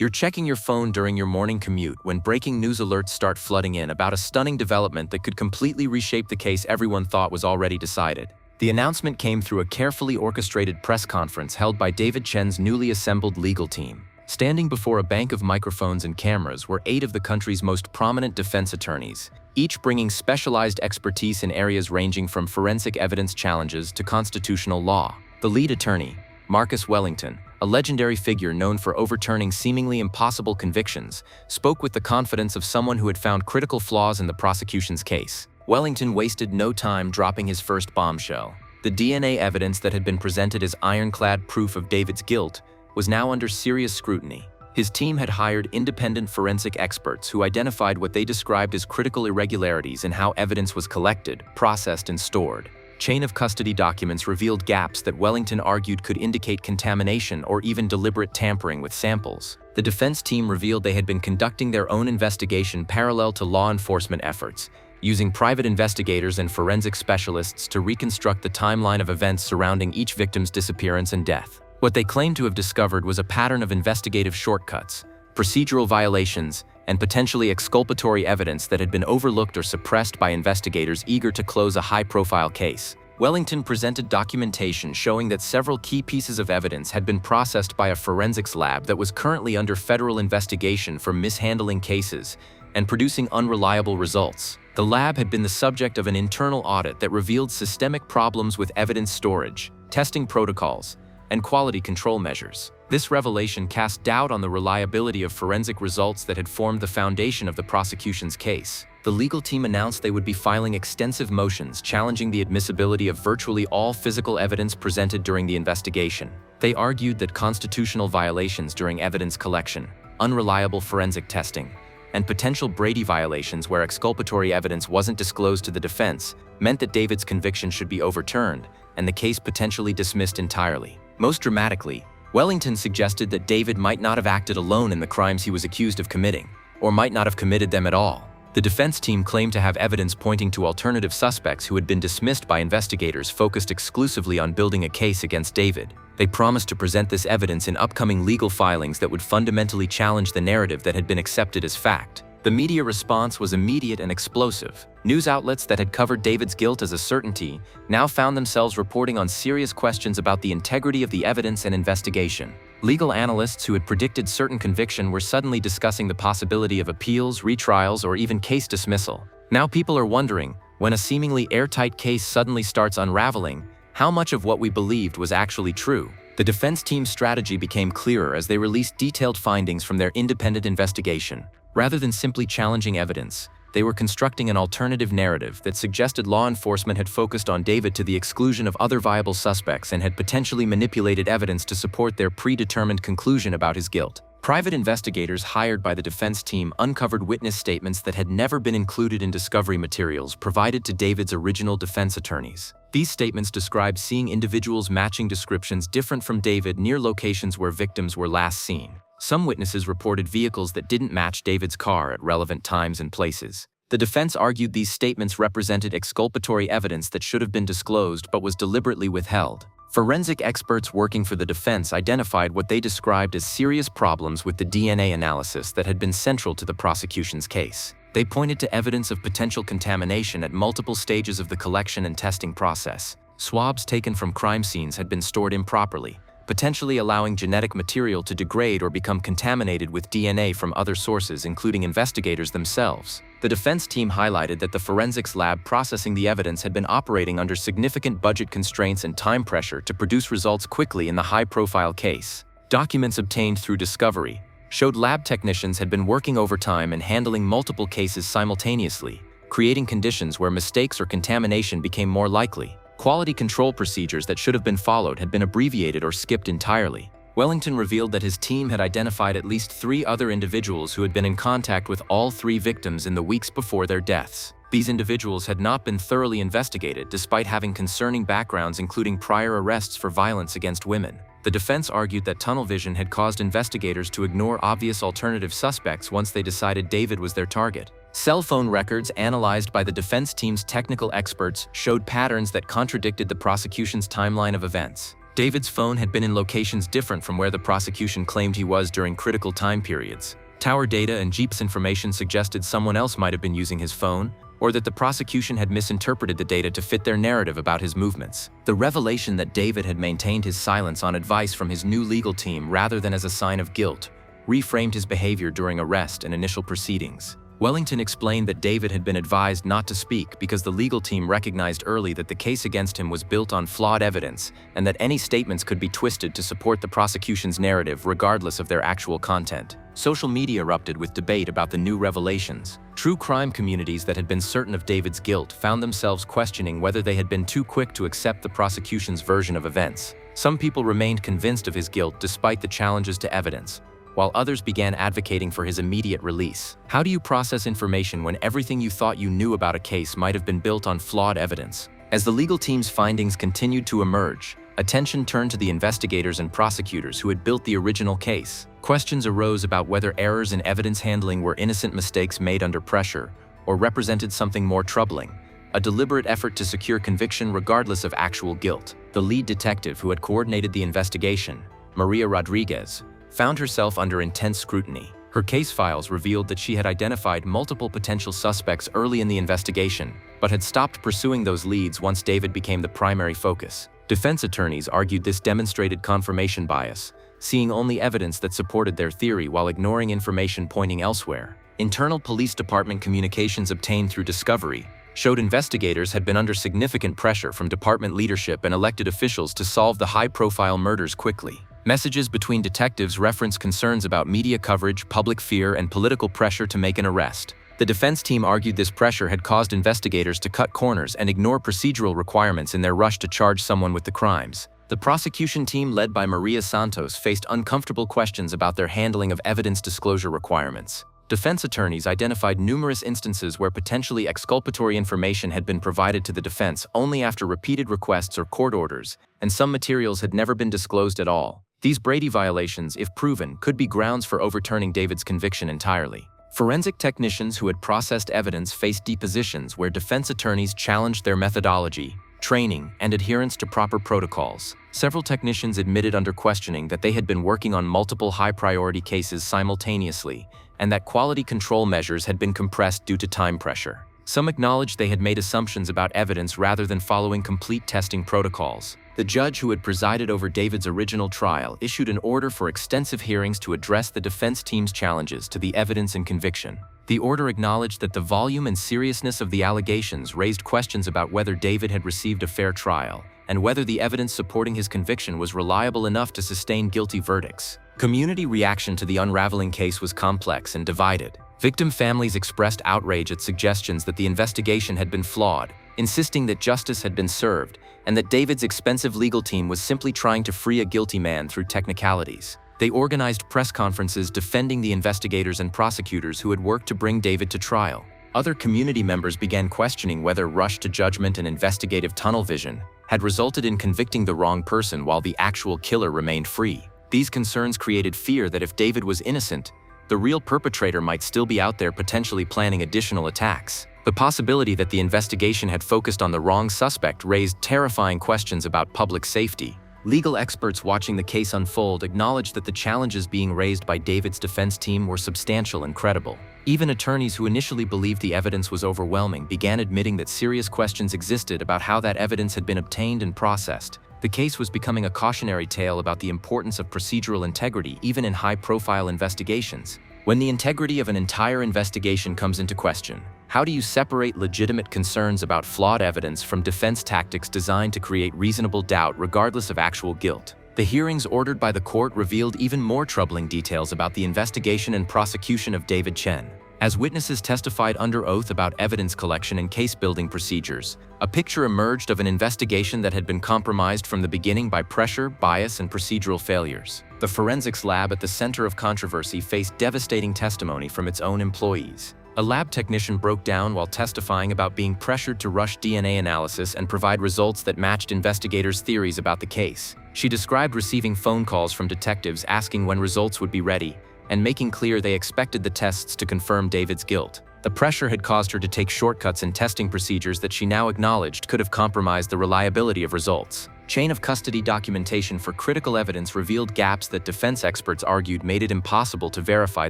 You're checking your phone during your morning commute when breaking news alerts start flooding in about a stunning development that could completely reshape the case everyone thought was already decided. The announcement came through a carefully orchestrated press conference held by David Chen's newly assembled legal team. Standing before a bank of microphones and cameras were 8 of the country's most prominent defense attorneys, each bringing specialized expertise in areas ranging from forensic evidence challenges to constitutional law. The lead attorney, Marcus Wellington, a legendary figure known for overturning seemingly impossible convictions, spoke with the confidence of someone who had found critical flaws in the prosecution's case. Wellington wasted no time dropping his first bombshell. The DNA evidence that had been presented as ironclad proof of David's guilt was now under serious scrutiny. His team had hired independent forensic experts who identified what they described as critical irregularities in how evidence was collected, processed, and stored. Chain of custody documents revealed gaps that Wellington argued could indicate contamination or even deliberate tampering with samples. The defense team revealed they had been conducting their own investigation parallel to law enforcement efforts, using private investigators and forensic specialists to reconstruct the timeline of events surrounding each victim's disappearance and death. What they claimed to have discovered was a pattern of investigative shortcuts, procedural violations, and potentially exculpatory evidence that had been overlooked or suppressed by investigators eager to close a high-profile case. Wellington presented documentation showing that several key pieces of evidence had been processed by a forensics lab that was currently under federal investigation for mishandling cases and producing unreliable results. The lab had been the subject of an internal audit that revealed systemic problems with evidence storage, testing protocols, and quality control measures. This revelation cast doubt on the reliability of forensic results that had formed the foundation of the prosecution's case. The legal team announced they would be filing extensive motions challenging the admissibility of virtually all physical evidence presented during the investigation. They argued that constitutional violations during evidence collection, unreliable forensic testing, and potential Brady violations where exculpatory evidence wasn't disclosed to the defense meant that David's conviction should be overturned and the case potentially dismissed entirely. Most dramatically, Wellington suggested that David might not have acted alone in the crimes he was accused of committing, or might not have committed them at all. The defense team claimed to have evidence pointing to alternative suspects who had been dismissed by investigators focused exclusively on building a case against David. They promised to present this evidence in upcoming legal filings that would fundamentally challenge the narrative that had been accepted as fact. The media response was immediate and explosive. News outlets that had covered David's guilt as a certainty now found themselves reporting on serious questions about the integrity of the evidence and investigation. Legal analysts who had predicted certain conviction were suddenly discussing the possibility of appeals, retrials, or even case dismissal. Now people are wondering, when a seemingly airtight case suddenly starts unraveling, how much of what we believed was actually true. The defense team's strategy became clearer as they released detailed findings from their independent investigation. Rather than simply challenging evidence, they were constructing an alternative narrative that suggested law enforcement had focused on David to the exclusion of other viable suspects and had potentially manipulated evidence to support their predetermined conclusion about his guilt. Private investigators hired by the defense team uncovered witness statements that had never been included in discovery materials provided to David's original defense attorneys. These statements described seeing individuals matching descriptions different from David near locations where victims were last seen. Some witnesses reported vehicles that didn't match David's car at relevant times and places. The defense argued these statements represented exculpatory evidence that should have been disclosed but was deliberately withheld. Forensic experts working for the defense identified what they described as serious problems with the DNA analysis that had been central to the prosecution's case. They pointed to evidence of potential contamination at multiple stages of the collection and testing process. Swabs taken from crime scenes had been stored improperly, potentially allowing genetic material to degrade or become contaminated with DNA from other sources, including investigators themselves. The defense team highlighted that the forensics lab processing the evidence had been operating under significant budget constraints and time pressure to produce results quickly in the high-profile case. Documents obtained through discovery showed lab technicians had been working overtime and handling multiple cases simultaneously, creating conditions where mistakes or contamination became more likely. Quality control procedures that should have been followed had been abbreviated or skipped entirely. Wellington revealed that his team had identified at least 3 other individuals who had been in contact with all 3 victims in the weeks before their deaths. These individuals had not been thoroughly investigated despite having concerning backgrounds including prior arrests for violence against women. The defense argued that tunnel vision had caused investigators to ignore obvious alternative suspects once they decided David was their target. Cell phone records analyzed by the defense team's technical experts showed patterns that contradicted the prosecution's timeline of events. David's phone had been in locations different from where the prosecution claimed he was during critical time periods. Tower data and GPS information suggested someone else might have been using his phone, or that the prosecution had misinterpreted the data to fit their narrative about his movements. The revelation that David had maintained his silence on advice from his new legal team rather than as a sign of guilt reframed his behavior during arrest and initial proceedings. Wellington explained that David had been advised not to speak because the legal team recognized early that the case against him was built on flawed evidence and that any statements could be twisted to support the prosecution's narrative regardless of their actual content. Social media erupted with debate about the new revelations. True crime communities that had been certain of David's guilt found themselves questioning whether they had been too quick to accept the prosecution's version of events. Some people remained convinced of his guilt despite the challenges to evidence, while others began advocating for his immediate release. How do you process information when everything you thought you knew about a case might have been built on flawed evidence? As the legal team's findings continued to emerge, attention turned to the investigators and prosecutors who had built the original case. Questions arose about whether errors in evidence handling were innocent mistakes made under pressure, or represented something more troubling, a deliberate effort to secure conviction regardless of actual guilt. The lead detective who had coordinated the investigation, Maria Rodriguez, found herself under intense scrutiny. Her case files revealed that she had identified multiple potential suspects early in the investigation, but had stopped pursuing those leads once David became the primary focus. Defense attorneys argued this demonstrated confirmation bias, seeing only evidence that supported their theory while ignoring information pointing elsewhere. Internal police department communications obtained through discovery showed investigators had been under significant pressure from department leadership and elected officials to solve the high-profile murders quickly. Messages between detectives referenced concerns about media coverage, public fear, and political pressure to make an arrest. The defense team argued this pressure had caused investigators to cut corners and ignore procedural requirements in their rush to charge someone with the crimes. The prosecution team led by Maria Santos faced uncomfortable questions about their handling of evidence disclosure requirements. Defense attorneys identified numerous instances where potentially exculpatory information had been provided to the defense only after repeated requests or court orders, and some materials had never been disclosed at all. These Brady violations, if proven, could be grounds for overturning David's conviction entirely. Forensic technicians who had processed evidence faced depositions where defense attorneys challenged their methodology, training, and adherence to proper protocols. Several technicians admitted under questioning that they had been working on multiple high-priority cases simultaneously, and that quality control measures had been compressed due to time pressure. Some acknowledged they had made assumptions about evidence rather than following complete testing protocols. The judge who had presided over David's original trial issued an order for extensive hearings to address the defense team's challenges to the evidence and conviction. The order acknowledged that the volume and seriousness of the allegations raised questions about whether David had received a fair trial, and whether the evidence supporting his conviction was reliable enough to sustain guilty verdicts. Community reaction to the unraveling case was complex and divided. Victim families expressed outrage at suggestions that the investigation had been flawed, insisting that justice had been served, and that David's expensive legal team was simply trying to free a guilty man through technicalities. They organized press conferences defending the investigators and prosecutors who had worked to bring David to trial. Other community members began questioning whether rush to judgment and investigative tunnel vision had resulted in convicting the wrong person while the actual killer remained free. These concerns created fear that if David was innocent, the real perpetrator might still be out there potentially planning additional attacks. The possibility that the investigation had focused on the wrong suspect raised terrifying questions about public safety. Legal experts watching the case unfold acknowledged that the challenges being raised by David's defense team were substantial and credible. Even attorneys who initially believed the evidence was overwhelming began admitting that serious questions existed about how that evidence had been obtained and processed. The case was becoming a cautionary tale about the importance of procedural integrity even in high-profile investigations. When the integrity of an entire investigation comes into question, how do you separate legitimate concerns about flawed evidence from defense tactics designed to create reasonable doubt regardless of actual guilt? The hearings ordered by the court revealed even more troubling details about the investigation and prosecution of David Chen. As witnesses testified under oath about evidence collection and case-building procedures, a picture emerged of an investigation that had been compromised from the beginning by pressure, bias, and procedural failures. The forensics lab at the center of controversy faced devastating testimony from its own employees. A lab technician broke down while testifying about being pressured to rush DNA analysis and provide results that matched investigators' theories about the case. She described receiving phone calls from detectives asking when results would be ready, and making clear they expected the tests to confirm David's guilt. The pressure had caused her to take shortcuts in testing procedures that she now acknowledged could have compromised the reliability of results. Chain of custody documentation for critical evidence revealed gaps that defense experts argued made it impossible to verify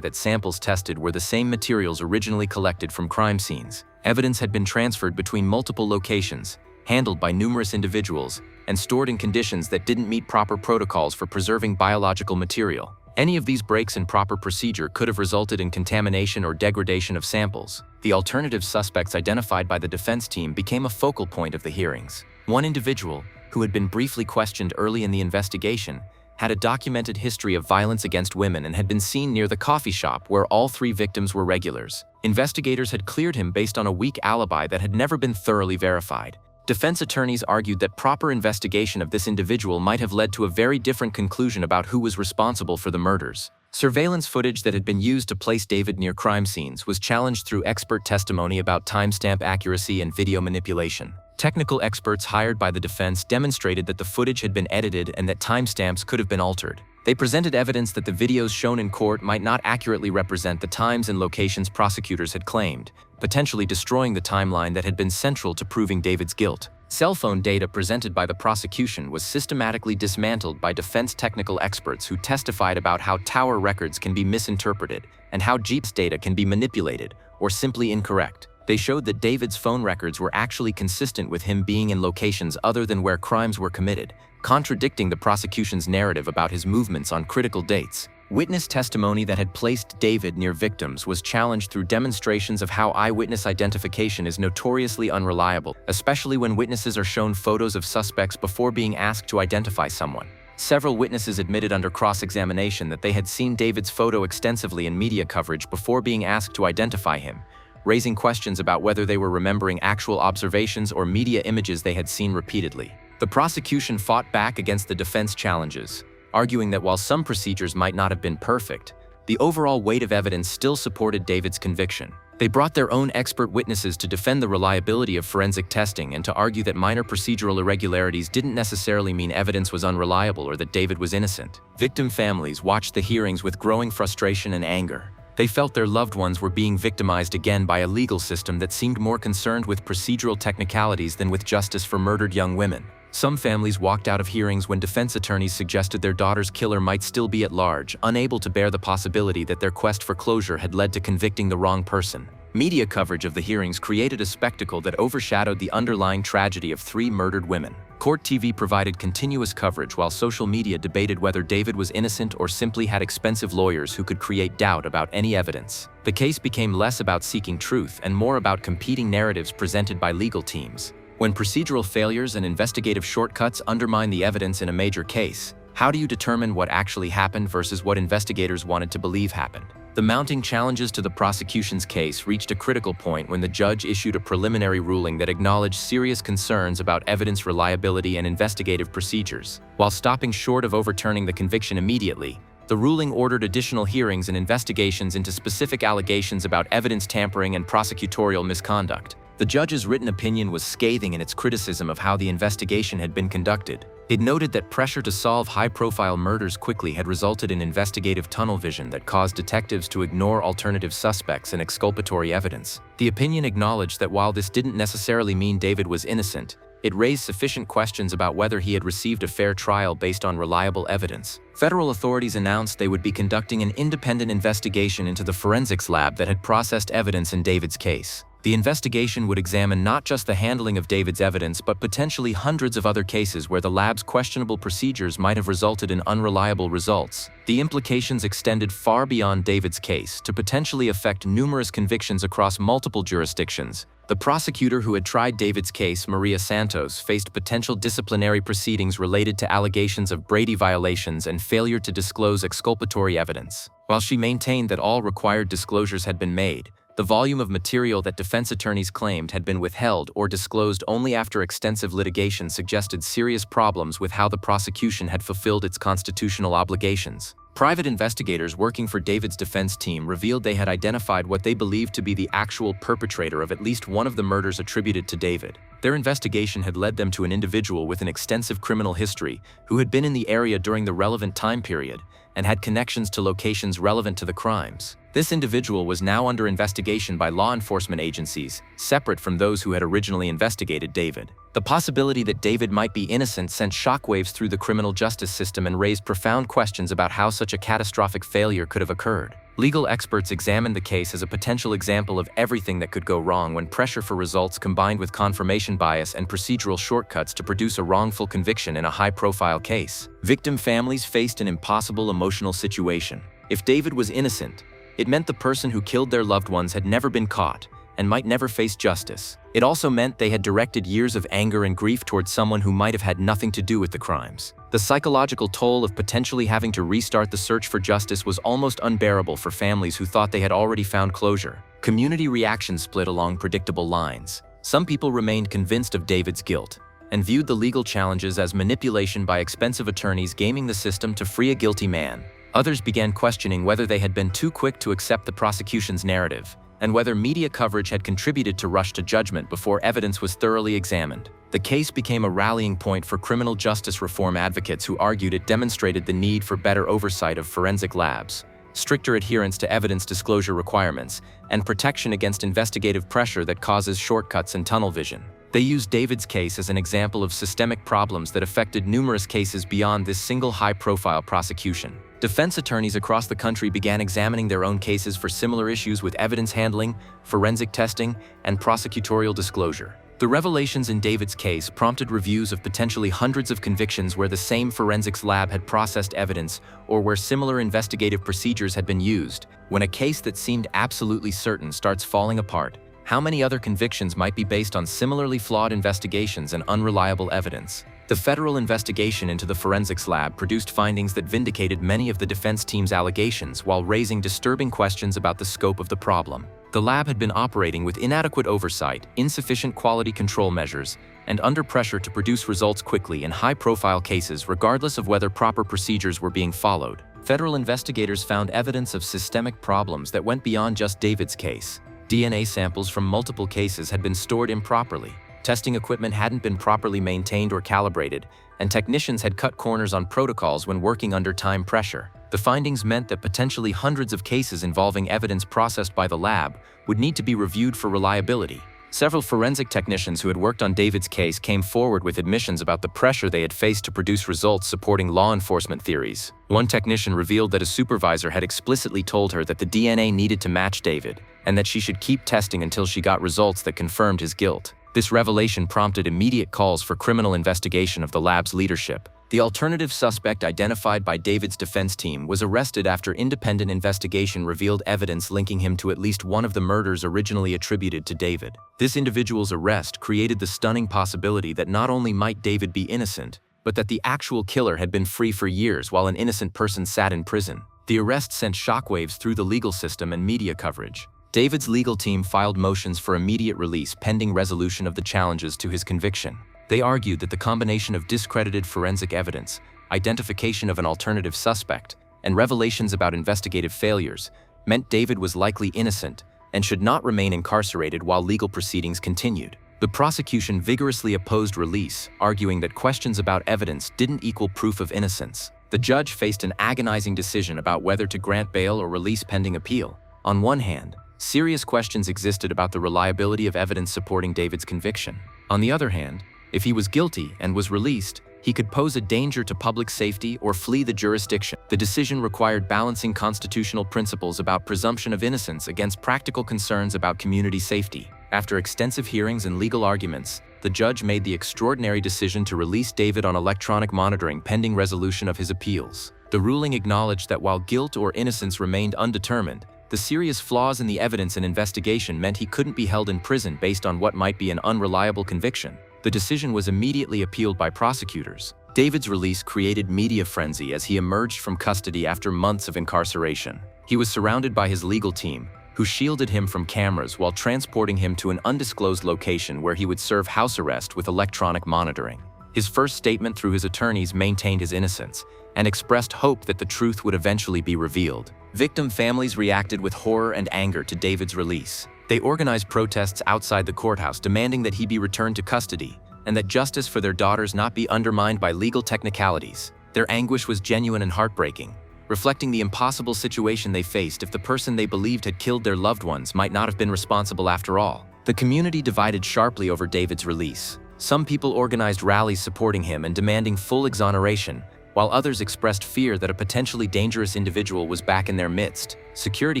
that samples tested were the same materials originally collected from crime scenes. Evidence had been transferred between multiple locations, handled by numerous individuals, and stored in conditions that didn't meet proper protocols for preserving biological material. Any of these breaks in proper procedure could have resulted in contamination or degradation of samples. The alternative suspects identified by the defense team became a focal point of the hearings. One individual, who had been briefly questioned early in the investigation, had a documented history of violence against women and had been seen near the coffee shop where all 3 victims were regulars. Investigators had cleared him based on a weak alibi that had never been thoroughly verified. Defense attorneys argued that proper investigation of this individual might have led to a very different conclusion about who was responsible for the murders. Surveillance footage that had been used to place David near crime scenes was challenged through expert testimony about timestamp accuracy and video manipulation. Technical experts hired by the defense demonstrated that the footage had been edited and that timestamps could have been altered. They presented evidence that the videos shown in court might not accurately represent the times and locations prosecutors had claimed, potentially destroying the timeline that had been central to proving David's guilt. Cell phone data presented by the prosecution was systematically dismantled by defense technical experts who testified about how tower records can be misinterpreted and how GPS data can be manipulated or simply incorrect. They showed that David's phone records were actually consistent with him being in locations other than where crimes were committed, contradicting the prosecution's narrative about his movements on critical dates. Witness testimony that had placed David near victims was challenged through demonstrations of how eyewitness identification is notoriously unreliable, especially when witnesses are shown photos of suspects before being asked to identify someone. Several witnesses admitted under cross-examination that they had seen David's photo extensively in media coverage before being asked to identify him, raising questions about whether they were remembering actual observations or media images they had seen repeatedly. The prosecution fought back against the defense challenges, arguing that while some procedures might not have been perfect, the overall weight of evidence still supported David's conviction. They brought their own expert witnesses to defend the reliability of forensic testing and to argue that minor procedural irregularities didn't necessarily mean evidence was unreliable or that David was innocent. Victim families watched the hearings with growing frustration and anger. They felt their loved ones were being victimized again by a legal system that seemed more concerned with procedural technicalities than with justice for murdered young women. Some families walked out of hearings when defense attorneys suggested their daughter's killer might still be at large, unable to bear the possibility that their quest for closure had led to convicting the wrong person. Media coverage of the hearings created a spectacle that overshadowed the underlying tragedy of 3 murdered women. Court TV provided continuous coverage while social media debated whether David was innocent or simply had expensive lawyers who could create doubt about any evidence. The case became less about seeking truth and more about competing narratives presented by legal teams. When procedural failures and investigative shortcuts undermine the evidence in a major case, how do you determine what actually happened versus what investigators wanted to believe happened? The mounting challenges to the prosecution's case reached a critical point when the judge issued a preliminary ruling that acknowledged serious concerns about evidence reliability and investigative procedures. While stopping short of overturning the conviction immediately, the ruling ordered additional hearings and investigations into specific allegations about evidence tampering and prosecutorial misconduct. The judge's written opinion was scathing in its criticism of how the investigation had been conducted. It noted that pressure to solve high-profile murders quickly had resulted in investigative tunnel vision that caused detectives to ignore alternative suspects and exculpatory evidence. The opinion acknowledged that while this didn't necessarily mean David was innocent, it raised sufficient questions about whether he had received a fair trial based on reliable evidence. Federal authorities announced they would be conducting an independent investigation into the forensics lab that had processed evidence in David's case. The investigation would examine not just the handling of David's evidence, but potentially hundreds of other cases where the lab's questionable procedures might have resulted in unreliable results. The implications extended far beyond David's case to potentially affect numerous convictions across multiple jurisdictions. The prosecutor who had tried David's case, Maria Santos, faced potential disciplinary proceedings related to allegations of Brady violations and failure to disclose exculpatory evidence. While she maintained that all required disclosures had been made, the volume of material that defense attorneys claimed had been withheld or disclosed only after extensive litigation suggested serious problems with how the prosecution had fulfilled its constitutional obligations. Private investigators working for David's defense team revealed they had identified what they believed to be the actual perpetrator of at least one of the murders attributed to David. Their investigation had led them to an individual with an extensive criminal history who had been in the area during the relevant time period and had connections to locations relevant to the crimes. This individual was now under investigation by law enforcement agencies, separate from those who had originally investigated David. The possibility that David might be innocent sent shockwaves through the criminal justice system and raised profound questions about how such a catastrophic failure could have occurred. Legal experts examined the case as a potential example of everything that could go wrong when pressure for results combined with confirmation bias and procedural shortcuts to produce a wrongful conviction in a high-profile case. Victim families faced an impossible emotional situation. If David was innocent, it meant the person who killed their loved ones had never been caught and might never face justice. It also meant they had directed years of anger and grief towards someone who might have had nothing to do with the crimes. The psychological toll of potentially having to restart the search for justice was almost unbearable for families who thought they had already found closure. Community reaction split along predictable lines. Some people remained convinced of David's guilt and viewed the legal challenges as manipulation by expensive attorneys gaming the system to free a guilty man. Others began questioning whether they had been too quick to accept the prosecution's narrative, and whether media coverage had contributed to rush to judgment before evidence was thoroughly examined. The case became a rallying point for criminal justice reform advocates who argued it demonstrated the need for better oversight of forensic labs, stricter adherence to evidence disclosure requirements, and protection against investigative pressure that causes shortcuts and tunnel vision. They used David's case as an example of systemic problems that affected numerous cases beyond this single high-profile prosecution. Defense attorneys across the country began examining their own cases for similar issues with evidence handling, forensic testing, and prosecutorial disclosure. The revelations in David's case prompted reviews of potentially hundreds of convictions where the same forensics lab had processed evidence or where similar investigative procedures had been used. When a case that seemed absolutely certain starts falling apart, how many other convictions might be based on similarly flawed investigations and unreliable evidence? The federal investigation into the forensics lab produced findings that vindicated many of the defense team's allegations while raising disturbing questions about the scope of the problem. The lab had been operating with inadequate oversight, insufficient quality control measures, and under pressure to produce results quickly in high-profile cases regardless of whether proper procedures were being followed. Federal investigators found evidence of systemic problems that went beyond just David's case. DNA samples from multiple cases had been stored improperly. Testing equipment hadn't been properly maintained or calibrated, and technicians had cut corners on protocols when working under time pressure. The findings meant that potentially hundreds of cases involving evidence processed by the lab would need to be reviewed for reliability. Several forensic technicians who had worked on David's case came forward with admissions about the pressure they had faced to produce results supporting law enforcement theories. One technician revealed that a supervisor had explicitly told her that the DNA needed to match David, and that she should keep testing until she got results that confirmed his guilt. This revelation prompted immediate calls for criminal investigation of the lab's leadership. The alternative suspect identified by David's defense team was arrested after independent investigation revealed evidence linking him to at least one of the murders originally attributed to David. This individual's arrest created the stunning possibility that not only might David be innocent, but that the actual killer had been free for years while an innocent person sat in prison. The arrest sent shockwaves through the legal system and media coverage. David's legal team filed motions for immediate release pending resolution of the challenges to his conviction. They argued that the combination of discredited forensic evidence, identification of an alternative suspect, and revelations about investigative failures meant David was likely innocent and should not remain incarcerated while legal proceedings continued. The prosecution vigorously opposed release, arguing that questions about evidence didn't equal proof of innocence. The judge faced an agonizing decision about whether to grant bail or release pending appeal. On one hand, serious questions existed about the reliability of evidence supporting David's conviction. On the other hand, if he was guilty and was released, he could pose a danger to public safety or flee the jurisdiction. The decision required balancing constitutional principles about presumption of innocence against practical concerns about community safety. After extensive hearings and legal arguments, the judge made the extraordinary decision to release David on electronic monitoring pending resolution of his appeals. The ruling acknowledged that while guilt or innocence remained undetermined, the serious flaws in the evidence and investigation meant he couldn't be held in prison based on what might be an unreliable conviction. The decision was immediately appealed by prosecutors. David's release created media frenzy as he emerged from custody after months of incarceration. He was surrounded by his legal team, who shielded him from cameras while transporting him to an undisclosed location where he would serve house arrest with electronic monitoring. His first statement through his attorneys maintained his innocence and expressed hope that the truth would eventually be revealed. Victim families reacted with horror and anger to David's release. They organized protests outside the courthouse demanding that he be returned to custody and that justice for their daughters not be undermined by legal technicalities. Their anguish was genuine and heartbreaking, reflecting the impossible situation they faced if the person they believed had killed their loved ones might not have been responsible after all. The community divided sharply over David's release. Some people organized rallies supporting him and demanding full exoneration, while others expressed fear that a potentially dangerous individual was back in their midst. Security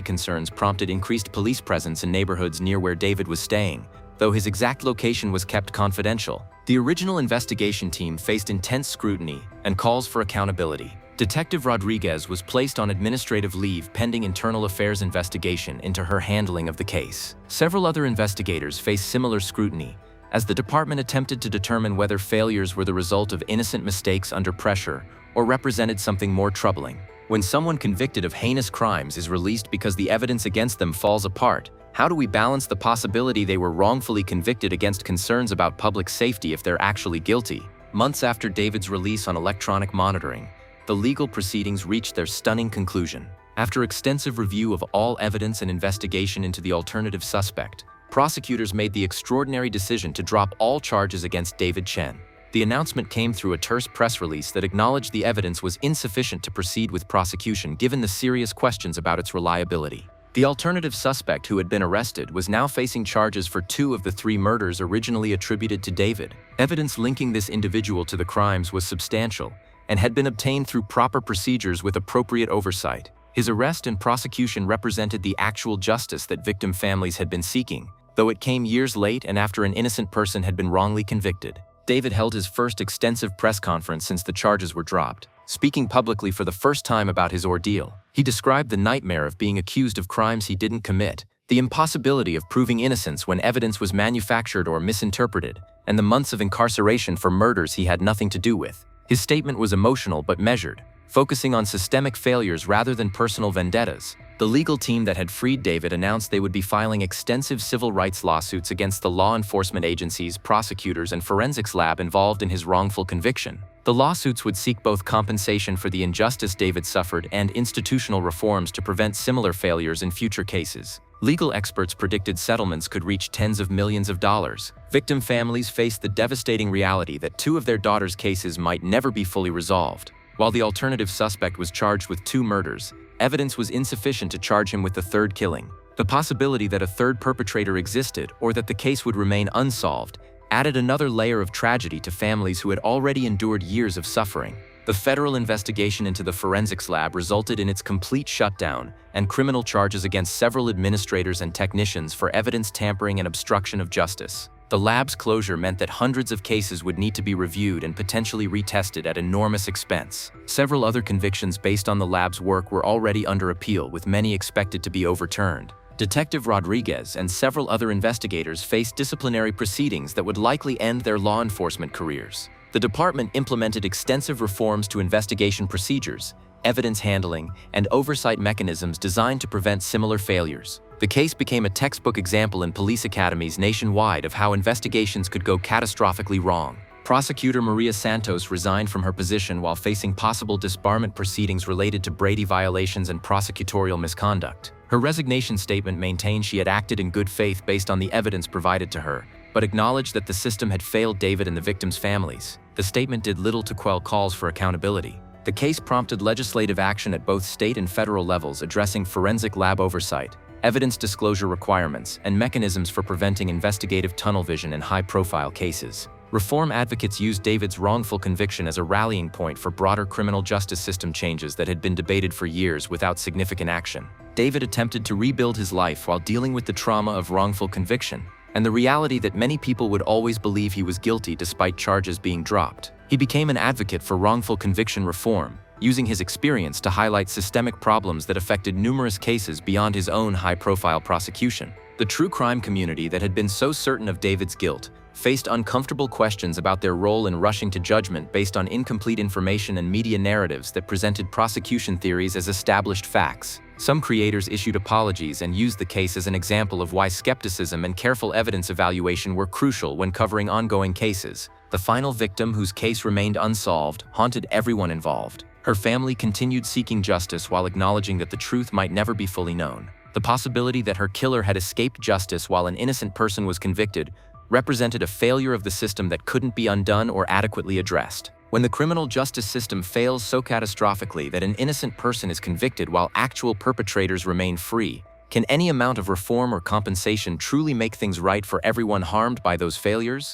concerns prompted increased police presence in neighborhoods near where David was staying, though his exact location was kept confidential. The original investigation team faced intense scrutiny and calls for accountability. Detective Rodriguez was placed on administrative leave pending internal affairs investigation into her handling of the case. Several other investigators faced similar scrutiny, as the department attempted to determine whether failures were the result of innocent mistakes under pressure or represented something more troubling. When someone convicted of heinous crimes is released because the evidence against them falls apart, how do we balance the possibility they were wrongfully convicted against concerns about public safety if they're actually guilty? Months after David's release on electronic monitoring, the legal proceedings reached their stunning conclusion. After extensive review of all evidence and investigation into the alternative suspect, prosecutors made the extraordinary decision to drop all charges against David Chen. The announcement came through a terse press release that acknowledged the evidence was insufficient to proceed with prosecution given the serious questions about its reliability. The alternative suspect who had been arrested was now facing charges for 2 of the 3 murders originally attributed to David. Evidence linking this individual to the crimes was substantial and had been obtained through proper procedures with appropriate oversight. His arrest and prosecution represented the actual justice that victim families had been seeking, though it came years late and after an innocent person had been wrongly convicted. David held his first extensive press conference since the charges were dropped. Speaking publicly for the first time about his ordeal, he described the nightmare of being accused of crimes he didn't commit, the impossibility of proving innocence when evidence was manufactured or misinterpreted, and the months of incarceration for murders he had nothing to do with. His statement was emotional but measured, focusing on systemic failures rather than personal vendettas. The legal team that had freed David announced they would be filing extensive civil rights lawsuits against the law enforcement agencies, prosecutors, and forensics lab involved in his wrongful conviction. The lawsuits would seek both compensation for the injustice David suffered and institutional reforms to prevent similar failures in future cases. Legal experts predicted settlements could reach tens of millions of dollars. Victim families faced the devastating reality that 2 of their daughters' cases might never be fully resolved. While the alternative suspect was charged with 2 murders, evidence was insufficient to charge him with the 3rd killing. The possibility that a 3rd perpetrator existed or that the case would remain unsolved added another layer of tragedy to families who had already endured years of suffering. The federal investigation into the forensics lab resulted in its complete shutdown and criminal charges against several administrators and technicians for evidence tampering and obstruction of justice. The lab's closure meant that hundreds of cases would need to be reviewed and potentially retested at enormous expense. Several other convictions based on the lab's work were already under appeal, with many expected to be overturned. Detective Rodriguez and several other investigators faced disciplinary proceedings that would likely end their law enforcement careers. The department implemented extensive reforms to investigation procedures, evidence handling, and oversight mechanisms designed to prevent similar failures. The case became a textbook example in police academies nationwide of how investigations could go catastrophically wrong. Prosecutor Maria Santos resigned from her position while facing possible disbarment proceedings related to Brady violations and prosecutorial misconduct. Her resignation statement maintained she had acted in good faith based on the evidence provided to her, but acknowledged that the system had failed David and the victims' families. The statement did little to quell calls for accountability. The case prompted legislative action at both state and federal levels addressing forensic lab oversight, evidence disclosure requirements, and mechanisms for preventing investigative tunnel vision in high-profile cases. Reform advocates used David's wrongful conviction as a rallying point for broader criminal justice system changes that had been debated for years without significant action. David attempted to rebuild his life while dealing with the trauma of wrongful conviction and the reality that many people would always believe he was guilty despite charges being dropped. He became an advocate for wrongful conviction reform, using his experience to highlight systemic problems that affected numerous cases beyond his own high-profile prosecution. The true crime community that had been so certain of David's guilt faced uncomfortable questions about their role in rushing to judgment based on incomplete information and media narratives that presented prosecution theories as established facts. Some creators issued apologies and used the case as an example of why skepticism and careful evidence evaluation were crucial when covering ongoing cases. The final victim, whose case remained unsolved, haunted everyone involved. Her family continued seeking justice while acknowledging that the truth might never be fully known. The possibility that her killer had escaped justice while an innocent person was convicted represented a failure of the system that couldn't be undone or adequately addressed. When the criminal justice system fails so catastrophically that an innocent person is convicted while actual perpetrators remain free, can any amount of reform or compensation truly make things right for everyone harmed by those failures?